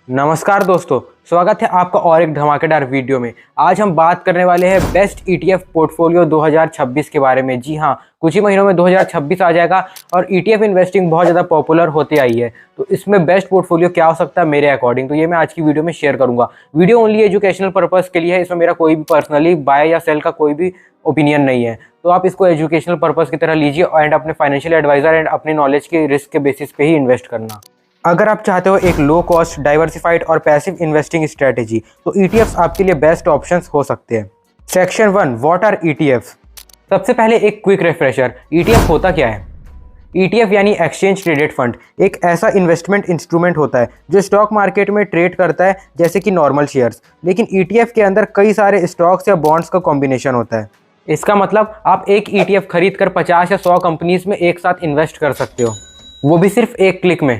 नमस्कार दोस्तों, स्वागत है आपका और एक धमाकेदार वीडियो में। आज हम बात करने वाले हैं बेस्ट ETF पोर्टफोलियो 2026 के बारे में। जी हाँ, कुछ ही महीनों में 2026 आ जाएगा और ETF इन्वेस्टिंग बहुत ज़्यादा पॉपुलर होती आई है। तो इसमें बेस्ट पोर्टफोलियो क्या हो सकता है मेरे अकॉर्डिंग, तो ये मैं आज की वीडियो में शेयर करूँगा। वीडियो ओनली एजुकेशनल पर्पज़ के लिए है, इसमें मेरा कोई भी पर्सनली बाय या सेल का कोई भी ओपिनियन नहीं है। तो आप इसको एजुकेशनल पर्पज़ की तरह लीजिए एंड अपने फाइनेंशियल एडवाइज़र एंड अपनी नॉलेज के रिस्क के बेसिस पे ही इन्वेस्ट करना। अगर आप चाहते हो एक लो कॉस्ट, डाइवर्सिफाइड और पैसिव इन्वेस्टिंग स्ट्रेटेजी, तो ETFs आपके लिए बेस्ट ऑप्शंस हो सकते हैं। Section 1, what are ETFs। सबसे पहले एक क्विक रिफ्रेशर, ETF होता क्या है। ETF यानी एक्सचेंज ट्रेडेड फंड एक ऐसा इन्वेस्टमेंट इंस्ट्रूमेंट होता है जो स्टॉक मार्केट में ट्रेड करता है जैसे कि नॉर्मल शेयर्स, लेकिन ETF के अंदर कई सारे स्टॉक्स या बॉन्ड्स का कॉम्बिनेशन होता है। इसका मतलब आप एक ETF खरीद कर 50 या 100 कंपनीज में एक साथ इन्वेस्ट कर सकते हो, वो भी सिर्फ एक क्लिक में।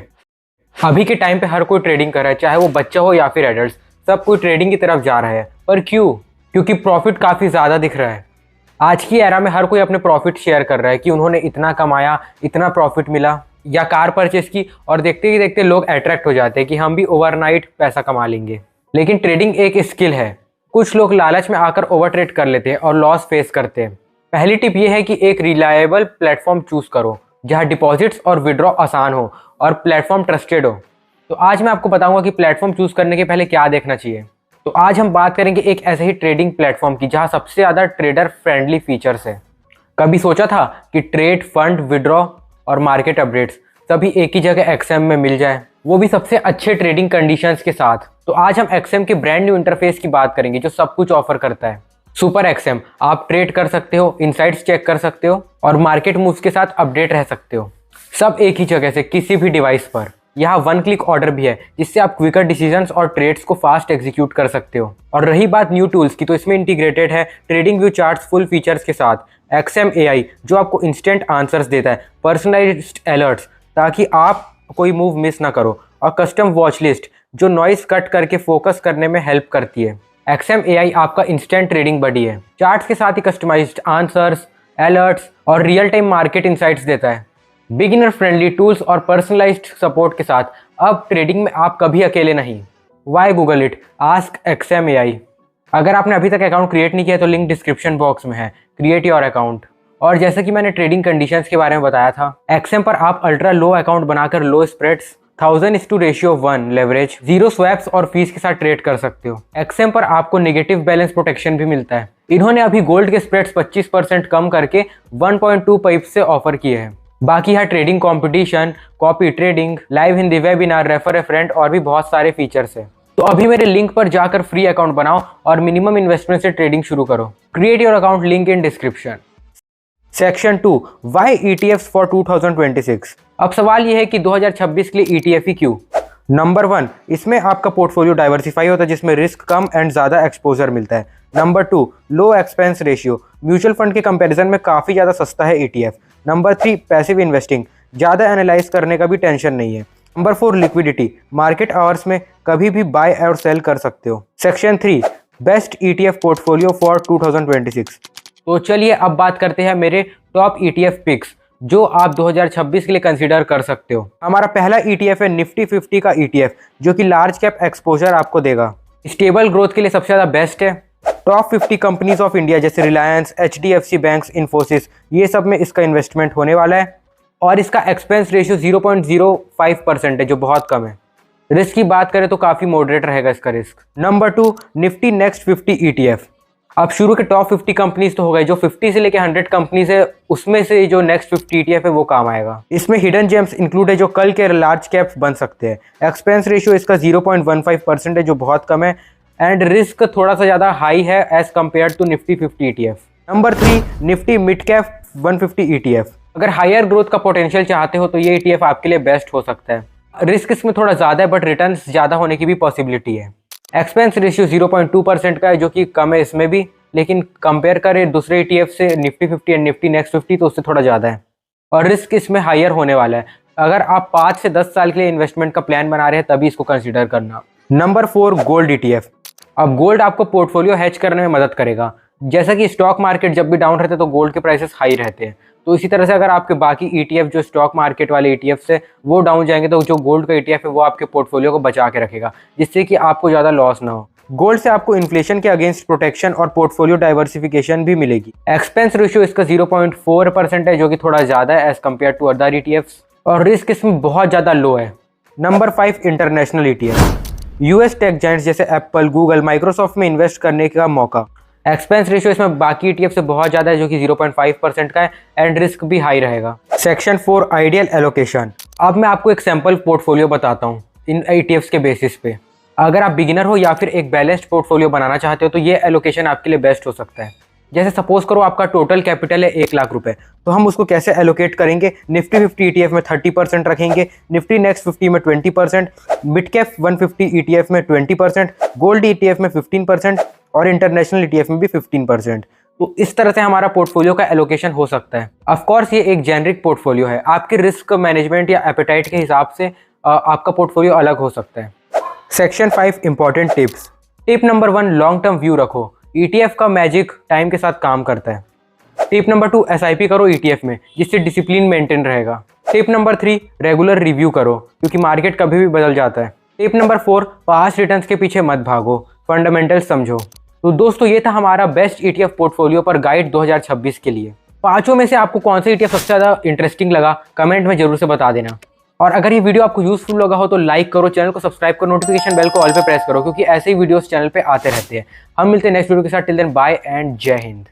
अभी के टाइम पे हर कोई ट्रेडिंग कर रहा है, चाहे वो बच्चा हो या फिर एडल्ट, सब कोई ट्रेडिंग की तरफ जा रहा है। पर क्यों? क्योंकि प्रॉफिट काफ़ी ज़्यादा दिख रहा है। आज की एरा में हर कोई अपने प्रॉफिट शेयर कर रहा है कि उन्होंने इतना कमाया, इतना प्रॉफिट मिला, या कार परचेस की, और देखते ही देखते लोग अट्रैक्ट हो जाते हैं कि हम भी ओवरनाइट पैसा कमा लेंगे। लेकिन ट्रेडिंग एक स्किल है। कुछ लोग लालच में आकर ओवर ट्रेड कर लेते हैं और लॉस फेस करते हैं। पहली टिप ये है कि एक रिलायबल प्लेटफॉर्म चूज करो जहाँ डिपॉजिट्स और विड्रॉ आसान हो और प्लेटफॉर्म ट्रस्टेड हो। तो आज मैं आपको बताऊंगा कि प्लेटफॉर्म चूज करने के पहले क्या देखना चाहिए। तो आज हम बात करेंगे एक ऐसे ही ट्रेडिंग प्लेटफॉर्म की जहां सबसे ज़्यादा ट्रेडर फ्रेंडली फीचर्स है। कभी सोचा था कि ट्रेड, फंड, विड्रॉ और मार्केट अपडेट्स सभी एक ही जगह XM में मिल जाए, वो भी सबसे अच्छे ट्रेडिंग कंडीशंस के साथ। तो आज हम XM के ब्रांड न्यू इंटरफेस की बात करेंगे जो सब कुछ ऑफर करता है। सुपर XM, आप ट्रेड कर सकते हो, इनसाइट्स चेक कर सकते हो और मार्केट मूव्स के साथ अपडेट रह सकते हो, सब एक ही जगह से किसी भी डिवाइस पर। यहाँ 1 क्लिक ऑर्डर भी है जिससे आप क्विकर डिसीजंस और ट्रेड्स को फास्ट एग्जीक्यूट कर सकते हो। और रही बात न्यू टूल्स की, तो इसमें इंटीग्रेटेड है trading view charts full features के साथ, XM AI जो आपको इंस्टेंट आंसर्स देता है, पर्सनलाइज्ड अलर्ट्स ताकि आप कोई मूव मिस ना करो, और कस्टम वॉच लिस्ट जो नॉइस कट करके फोकस करने में हेल्प करती है। XM AI आपका इंस्टेंट ट्रेडिंग बडी है, चार्ट्स के साथ ही कस्टमाइज्ड आंसर्स, अलर्ट्स और रियल टाइम मार्केट इंसाइट्स देता है। बिगिनर फ्रेंडली टूल्स और पर्सनलाइज्ड सपोर्ट के साथ अब ट्रेडिंग में आप कभी अकेले नहीं। Why Google it, ask XM AI। अगर आपने अभी तक अकाउंट क्रिएट नहीं किया तो लिंक डिस्क्रिप्शन बॉक्स में है, क्रिएट योर अकाउंट। और जैसे कि मैंने ट्रेडिंग कंडीशंस के बारे में बताया था, XM पर आप अल्ट्रा लो अकाउंट बनाकर लो स्प्रेड्स, 1000:1 लेवरेज, 0 स्वैप्स और फीस के साथ ट्रेड कर सकते हो। XM पर आपको नेगेटिव बैलेंस प्रोटेक्शन भी मिलता है। इन्होंने अभी गोल्ड के स्प्रेड्स 25% कम करके 1.2 पाइप से ऑफर किए हैं। बाकी है trading competition, copy trading, live Hindi webinar, refer ए फ्रेंड और भी बहुत सारे फीचर्स है। तो अभी मेरे लिंक पर जाकर फ्री अकाउंट बनाओ और मिनिमम इन्वेस्टमेंट से ट्रेडिंग शुरू करो। Create your account, link in description. Section 2, why ETFs for 2026। अब सवाल यह है कि 2026 के लिए ETF ही क्यों। नंबर 1, इसमें आपका पोर्टफोलियो डाइवर्सिफाई होता है जिसमें रिस्क कम एंड ज़्यादा एक्सपोजर मिलता है। नंबर 2, लो एक्सपेंस रेशियो, म्यूचुअल फंड के कंपैरिजन में काफ़ी ज़्यादा सस्ता है ETF। नंबर 3, पैसिव इन्वेस्टिंग, ज़्यादा एनालाइज करने का भी टेंशन नहीं है। नंबर 4, लिक्विडिटी, मार्केट आवर्स में कभी भी बाय और सेल कर सकते हो। Section 3, best ETF portfolio for 2026। तो चलिए अब बात करते हैं मेरे टॉप ETF पिक्स जो आप 2026 के लिए कंसीडर कर सकते हो। हमारा पहला ETF है निफ्टी 50 का ETF जो कि लार्ज कैप एक्सपोजर आपको देगा, स्टेबल ग्रोथ के लिए सबसे ज़्यादा बेस्ट है। टॉप 50 कंपनीज ऑफ इंडिया जैसे रिलायंस, HDFC बैंक्स, इन्फोसिस, ये सब में इसका इन्वेस्टमेंट होने वाला है। और इसका एक्सपेंस रेशियो 0.05% है जो बहुत कम है। रिस्क की बात करें तो काफ़ी मॉडरेट रहेगा इसका risk. Number 2, Nifty next 50 ETF। अब शुरू के टॉप 50 कंपनीज तो हो गए, जो 50 से लेकर 100 कंपनीज है उसमें से जो नेक्स्ट 50 ETF है वो काम आएगा। इसमें हिडन जेम्स इंक्लूड है जो कल के लार्ज कैप्स बन सकते हैं। एक्सपेंस रेशियो इसका 0.15% है जो बहुत कम है एंड रिस्क थोड़ा सा ज़्यादा हाई है as compare to Nifty 50 ETF। नंबर 3, निफ्टी मिड कैप 150 ETF। अगर हायर ग्रोथ का पोटेंशियल चाहते हो तो ये ETF आपके लिए बेस्ट हो सकता है। रिस्क इसमें थोड़ा ज़्यादा है बट रिटर्न्स ज़्यादा होने की भी पॉसिबिलिटी है। एक्सपेंस रेशियो 0.2% का है जो कि कम है इसमें भी, लेकिन कंपेयर करें दूसरे ETF से निफ्टी 50 एंड निफ्टी नेक्स्ट 50 तो उससे थोड़ा ज़्यादा है। और रिस्क इसमें हायर होने वाला है। अगर आप 5 से 10 साल के लिए इन्वेस्टमेंट का प्लान बना रहे हैं तभी इसको कंसीडर करना। Number 4, gold ETF। अब गोल्ड आपको पोर्टफोलियो हैच करने में मदद करेगा। जैसा कि स्टॉक मार्केट जब भी डाउन रहता है तो गोल्ड के प्राइसेस हाई रहते हैं, तो इसी तरह से अगर आपके बाकी ETF जो स्टॉक मार्केट वाले ETF है वो डाउन जाएंगे तो जो गोल्ड का ETF है वो आपके पोर्टफोलियो को बचा के रखेगा, जिससे कि आपको ज़्यादा लॉस ना हो। गोल्ड से आपको इन्फ्लेशन के अगेंस्ट प्रोटेक्शन और पोर्टफोलियो डाइवर्सिफिकेशन भी मिलेगी। एक्सपेंस रेशियो इसका 0.4% है, जो कि थोड़ा ज़्यादा है as compare to other ETFs, और रिस्क इसमें बहुत ज़्यादा लो है। नंबर 5, international ETF। US tech giants जैसे एप्पल, गूगल, माइक्रोसॉफ्ट में इन्वेस्ट करने का मौका। एक्सपेंस रेशियो इसमें बाकी ETF से बहुत ज़्यादा है, जो कि 0.5% का है, एंड रिस्क भी हाई रहेगा। Section 4, ideal allocation. अब मैं आपको एक सैम्पल पोर्टफोलियो बताता हूँ इन ETFs के बेसिस पे। अगर आप बिगिनर हो या फिर एक बैलेंस्ड पोर्टफोलियो बनाना चाहते हो तो ये एलोकेशन आपके लिए बेस्ट हो सकता है। जैसे सपोज करो आपका टोटल कैपिटल है 1 लाख रुपए, तो हम उसको कैसे एलोकेट करेंगे? निफ्टी 50 ETF में 30% रखेंगे, निफ्टी नेक्स्ट 50 में 20%, मिड कैप 150 ETF में 20%, गोल्ड ETF में 15% और इंटरनेशनल ETF में भी 15%। तो इस तरह से हमारा पोर्टफोलियो का एलोकेशन हो सकता है। ऑफ कोर्स ये एक जेनरिक पोर्टफोलियो है, आपके रिस्क मैनेजमेंट या एपेटाइट के हिसाब से आपका पोर्टफोलियो अलग हो सकता है। Section 5, important tips. Tip number 1, long term view रखो। ETF का मैजिक टाइम के साथ काम करता है। टिप नंबर 2, SIP करो ETF में, जिससे डिसिप्लिन मेंटेन रहेगा। टिप नंबर 3, रेगुलर रिव्यू करो, क्योंकि मार्केट कभी भी बदल जाता है। टिप नंबर 4, पास्ट रिटर्न्स के पीछे मत भागो, फंडामेंटल्स समझो। तो दोस्तों ये था हमारा बेस्ट ETF पोर्टफोलियो पर गाइड 2026 के लिए। पांचों में से आपको कौन सा ETF सबसे ज़्यादा इंटरेस्टिंग लगा, कमेंट में जरूर से बता देना। और अगर ये वीडियो आपको यूजफुल लगा हो तो लाइक करो, चैनल को सब्सक्राइब करो, नोटिफिकेशन बेल को ऑल पे प्रेस करो, क्योंकि ऐसे ही वीडियोस चैनल पे आते रहते हैं। हम मिलते हैं नेक्स्ट वीडियो के साथ। टिल देन बाय एंड जय हिंद।